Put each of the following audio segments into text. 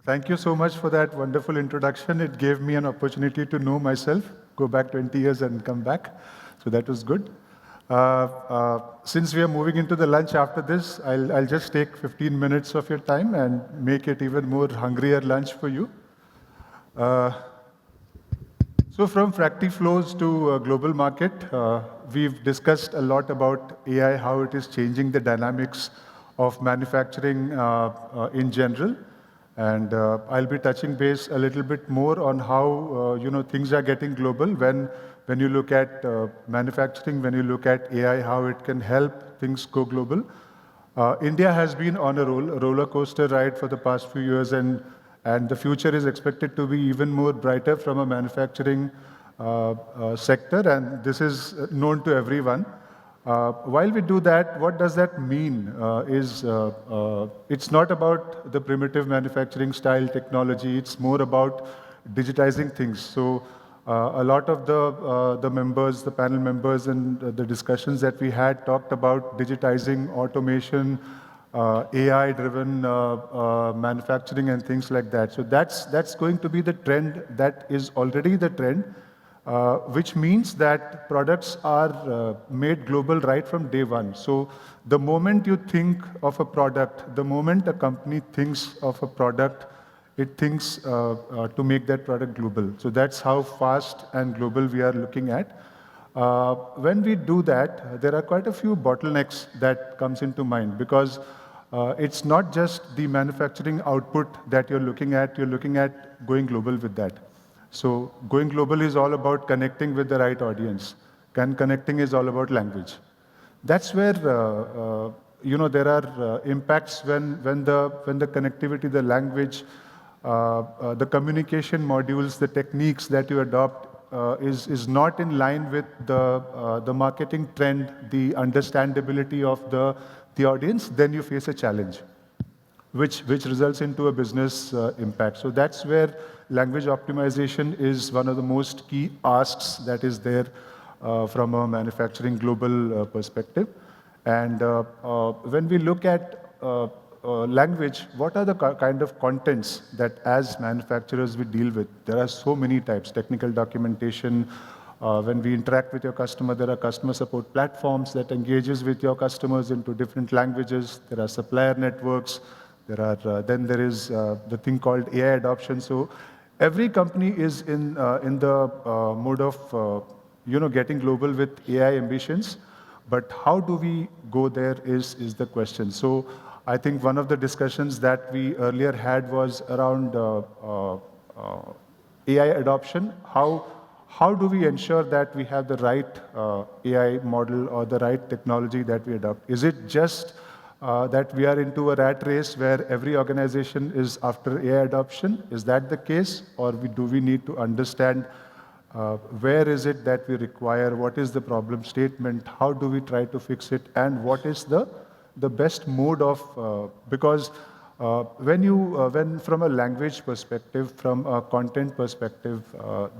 Thank you so much for that wonderful introduction. It gave me an opportunity to know myself, go back 20 years and come back. So that was good. Since we are moving into the lunch after this, I'll just take 15 minutes of your time and make it even more hungrier lunch for you. Uh, so from Fracti flows to global market, we've discussed a lot about AI, how it is changing the dynamics of manufacturing in general. And I'll be touching base a little bit more on how things are getting global when you look at manufacturing, when you look at AI, how it can help things go global. India has been on a roller coaster ride for the past few years, and the future is expected to be even more brighter from a manufacturing sector, and this is known to everyone. While we do that, what does that mean? It's not about the primitive manufacturing style technology. It's more about digitizing things. So a lot of the members, the panel members, and the discussions that we had talked about digitizing, automation, AI-driven manufacturing, and things like that. So that's going to be the trend. That is already the trend. Which means that products are made global right from day one. So the moment you think of a product, the moment a company thinks of a product, it thinks to make that product global. So that's how fast and global we are looking at. When we do that, there are quite a few bottlenecks that comes into mind because it's not just the manufacturing output that you're looking at going global with that. So going global is all about connecting with the right audience. Connecting is all about language. That's where there are impacts when the connectivity, the language, the communication modules, the techniques that you adopt is not in line with the marketing trend, the understandability of the audience. Then you face a challenge, which results into a business impact. So that's where language optimization is one of the most key asks that is there from a manufacturing global perspective. And when we look at language, what are the kind of contents that as manufacturers we deal with? There are so many types, technical documentation. When we interact with your customer, there are customer support platforms that engages with your customers into different languages. There are supplier networks. Then there is the thing called AI adoption. So every company is in the mode of getting global with AI ambitions, but how do we go there is the question. So I think one of the discussions that we earlier had was around AI adoption. How do we ensure that we have the right AI model or the right technology that we adopt? Is it just that we are into a rat race where every organization is after AI adoption? Is that the case? Or do we need to understand where is it that we require? What is the problem statement? How do we try to fix it? And what is the best mode of, because when from a language perspective, from a content perspective,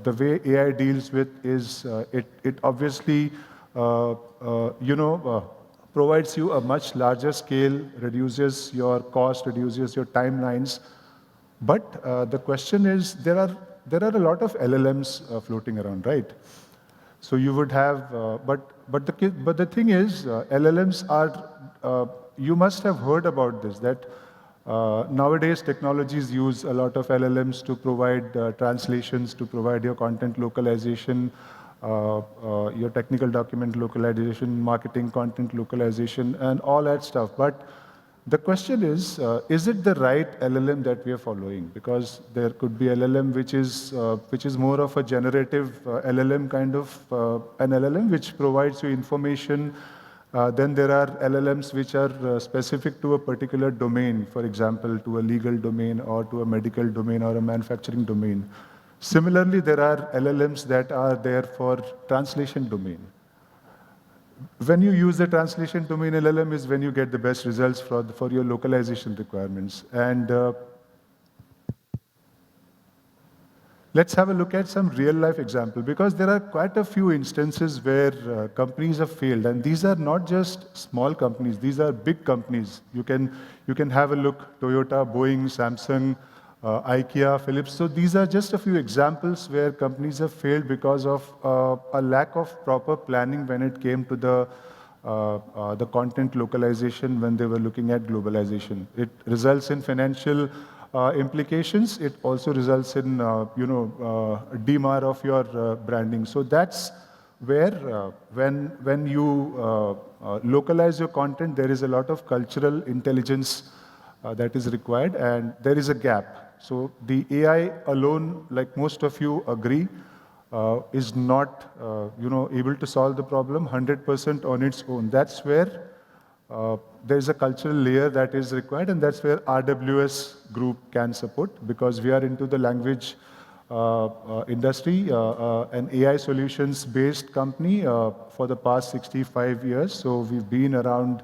the way AI deals with is it obviously, provides you a much larger scale, reduces your cost, reduces your timelines. But the question is, there are a lot of LLMs floating around, right? So you would have, but the thing is, LLMs are. You must have heard about this, that nowadays technologies use a lot of LLMs to provide translations, to provide your content localization, your technical document localization, marketing content localization, and all that stuff. But the question is it the right LLM that we are following? Because there could be LLM which is more of a generative LLM kind of an LLM which provides you information. Then there are LLMs which are specific to a particular domain, for example, to a legal domain or to a medical domain or a manufacturing domain. Similarly, there are LLMs that are there for translation domain. When you use the translation domain LLM is when you get the best results for your localization requirements. And let's have a look at some real-life example, because there are quite a few instances where companies have failed, and these are not just small companies; these are big companies. You can have a look: Toyota, Boeing, Samsung, IKEA, Philips. So these are just a few examples where companies have failed because of a lack of proper planning when it came to the content localization when they were looking at globalization. It results in financial implications. It also results in demar of your branding. So that's where when you localize your content, there is a lot of cultural intelligence that is required, and there is a gap. So the AI alone, like most of you agree, is not able to solve the problem 100% on its own. That's where there is a cultural layer that is required, and that's where RWS Group can support, because we are into the language industry, an AI solutions-based company for the past 65 years. So we've been around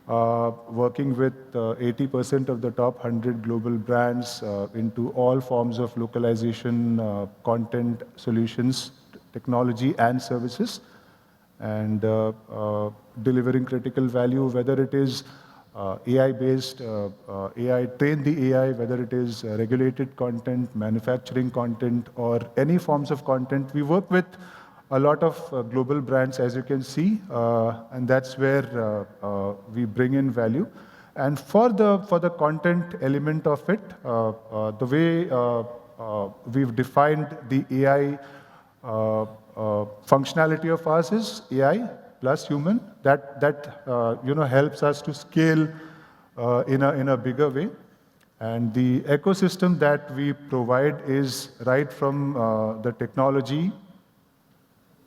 working with 80% of the top 100 global brands into all forms of localization, content, solutions, technology, and services, and delivering critical value, whether it is AI-based, AI, train the AI, whether it is regulated content, manufacturing content, or any forms of content. We work with a lot of global brands, as you can see, and that's where we bring in value. And for the content element of it, the way we've defined the AI functionality of ours is AI plus human. That helps us to scale in a bigger way. And the ecosystem that we provide is right from the technology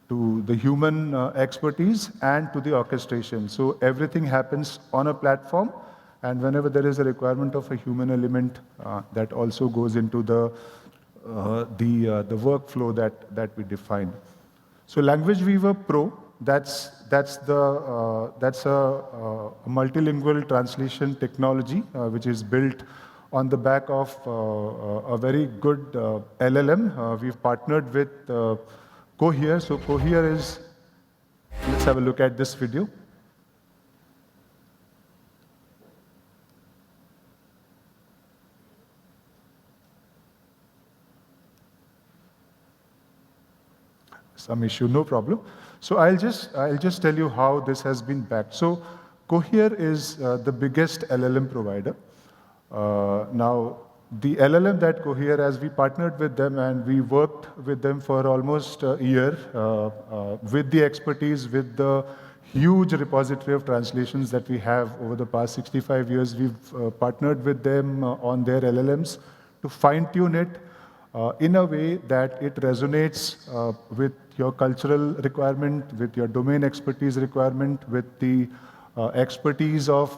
to the human expertise and to the orchestration. So everything happens on a platform, and whenever there is a requirement of a human element, that also goes into the workflow that we define. So Language Weaver Pro, that's a multilingual translation technology which is built on the back of a very good LLM. We've partnered with Cohere. So Cohere is, let's have a look at this video. Some issue, no problem. So I'll just tell you how this has been backed. So Cohere is the biggest LLM provider. Now, the LLM that Cohere, as we partnered with them and we worked with them for almost a year with the expertise, with the huge repository of translations that we have over the past 65 years, we've partnered with them on their LLMs to fine-tune it in a way that it resonates with your cultural requirement, with your domain expertise requirement, with the expertise of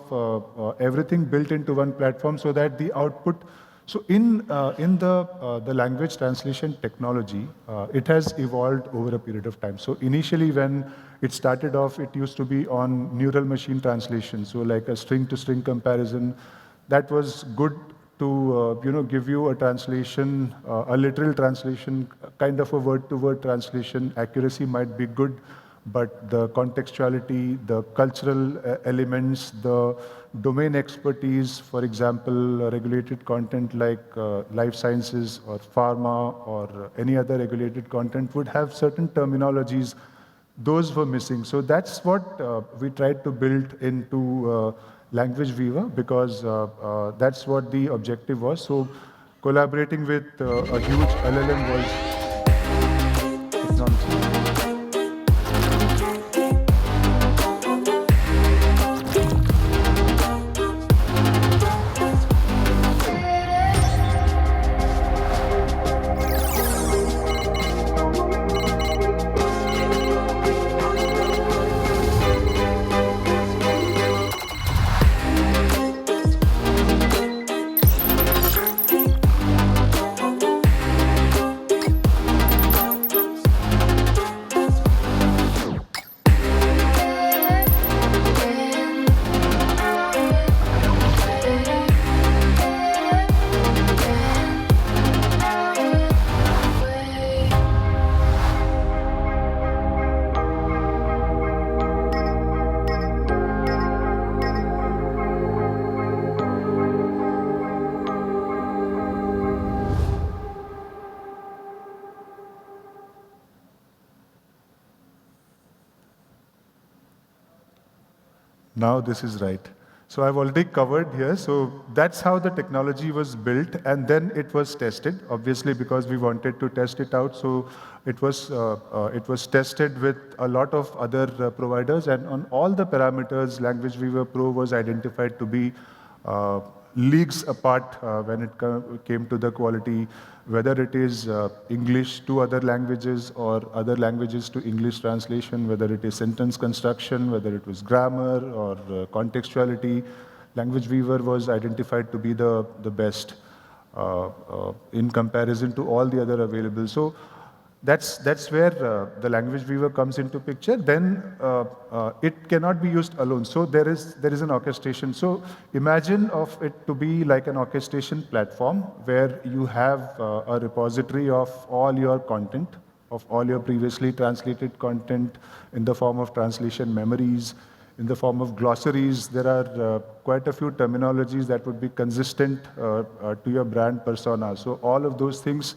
everything built into one platform, so that the output. So in the language translation technology, it has evolved over a period of time. So initially, when it started off, it used to be on neural machine translation. So like a string-to-string comparison, that was good to give you a translation, a literal translation, kind of a word-to-word translation. Accuracy might be good, but the contextuality, the cultural elements, the domain expertise, for example, regulated content like life sciences or pharma or any other regulated content would have certain terminologies. Those were missing. So that's what we tried to build into Language Weaver, because that's what the objective was. So collaborating with a huge LLM was technology. Now this is right. So I've already covered here. So that's how the technology was built, and then it was tested. Obviously, because we wanted to test it out, so it was tested with a lot of other providers, and on all the parameters, Language Weaver Pro was identified to be uh, leagues apart when it came to the quality, whether it is English to other languages or other languages to English translation, whether it is sentence construction, whether it was grammar or contextuality. Language Weaver was identified to be the best in comparison to all the other available. So that's where the Language Weaver comes into picture. Then it cannot be used alone. So there is an orchestration. So imagine of it to be like an orchestration platform where you have a repository of all your content, of all your previously translated content in the form of translation memories, in the form of glossaries. There are quite a few terminologies that would be consistent to your brand persona. So all of those things,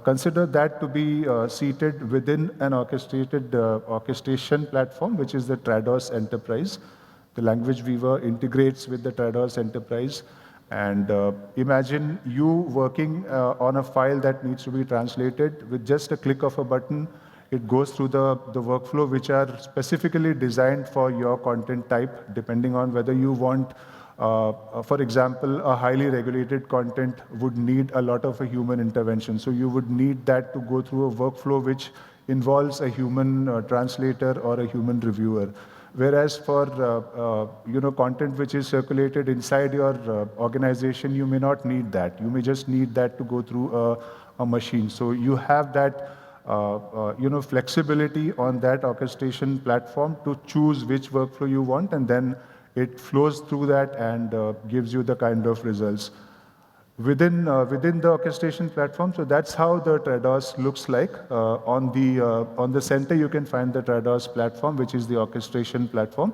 consider that to be seated within an orchestrated orchestration platform, which is the Trados Enterprise. The Language Weaver integrates with the Trados Enterprise. And imagine you working on a file that needs to be translated with just a click of a button. It goes through the workflow which are specifically designed for your content type, depending on whether you want, for example, a highly regulated content would need a lot of a human intervention. So you would need that to go through a workflow which involves a human translator or a human reviewer. Whereas for content which is circulated inside your organization, you may not need that. You may just need that to go through a machine. So you have that flexibility on that orchestration platform to choose which workflow you want, and then it flows through that and gives you the kind of results within the orchestration platform. So that's how the Trados looks like. On the center, you can find the Trados platform, which is the orchestration platform.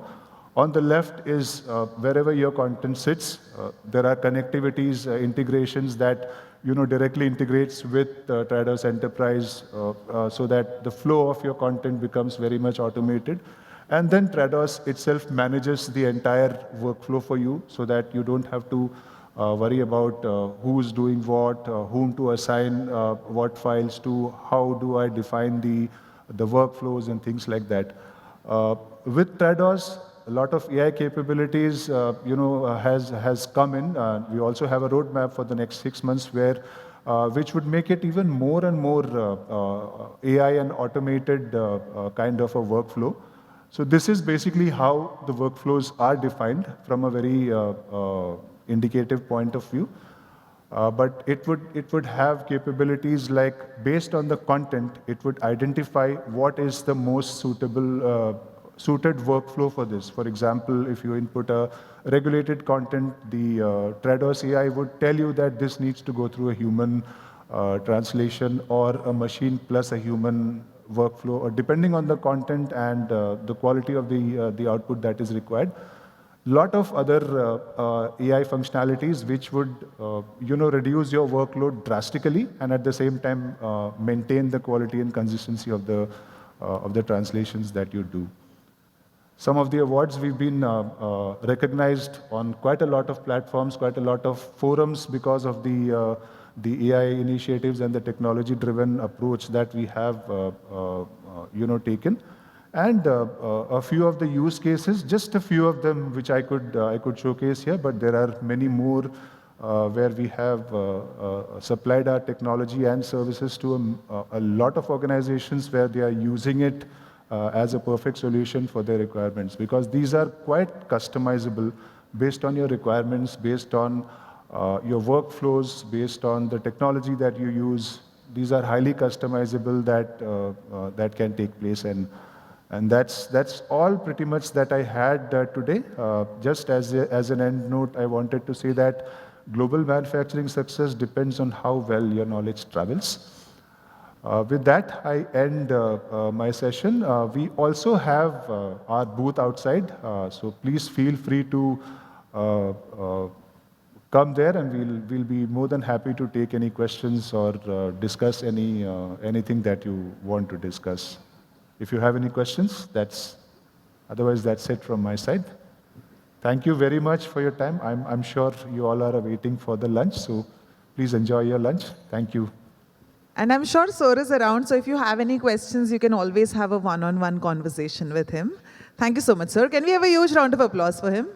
On the left is wherever your content sits. There are connectivities, integrations that directly integrates with Trados Enterprise, so that the flow of your content becomes very much automated. And then Trados itself manages the entire workflow for you, so that you don't have to worry about who's doing what, whom to assign what files to, how do I define the workflows and things like that. With Trados, a lot of AI capabilities, has come in. We also have a roadmap for the next 6 months which would make it even more and more AI and automated kind of a workflow. So this is basically how the workflows are defined from a very indicative point of view. But it would have capabilities like, based on the content, it would identify what is the most suited workflow for this. For example, if you input a regulated content, the Trados AI would tell you that this needs to go through a human translation or a machine plus a human workflow, or depending on the content and the quality of the output that is required. Lot of other AI functionalities which would reduce your workload drastically, and at the same time maintain the quality and consistency of the translations that you do. Some of the awards, we've been recognized on quite a lot of platforms, quite a lot of forums, because of the AI initiatives and the technology-driven approach that we have taken. And a few of the use cases, just a few of them which I could showcase here, but there are many more where we have supplied our technology and services to a lot of organizations where they are using it as a perfect solution for their requirements, because these are quite customizable based on your requirements, based on your workflows, based on the technology that you use. These are highly customizable that can take place, and that's all pretty much that I had today. Just as an end note, I wanted to say that global manufacturing success depends on how well your knowledge travels. With that, I end my session. We also have our booth outside, so please feel free to come there, and we'll be more than happy to take any questions or discuss anything that you want to discuss. If you have any questions, otherwise that's it from my side. Thank you very much for your time. I'm sure you all are waiting for the lunch, so please enjoy your lunch. Thank you. And I'm sure Sir is around, so if you have any questions, you can always have a one-on-one conversation with him. Thank you so much, sir. Can we have a huge round of applause for him?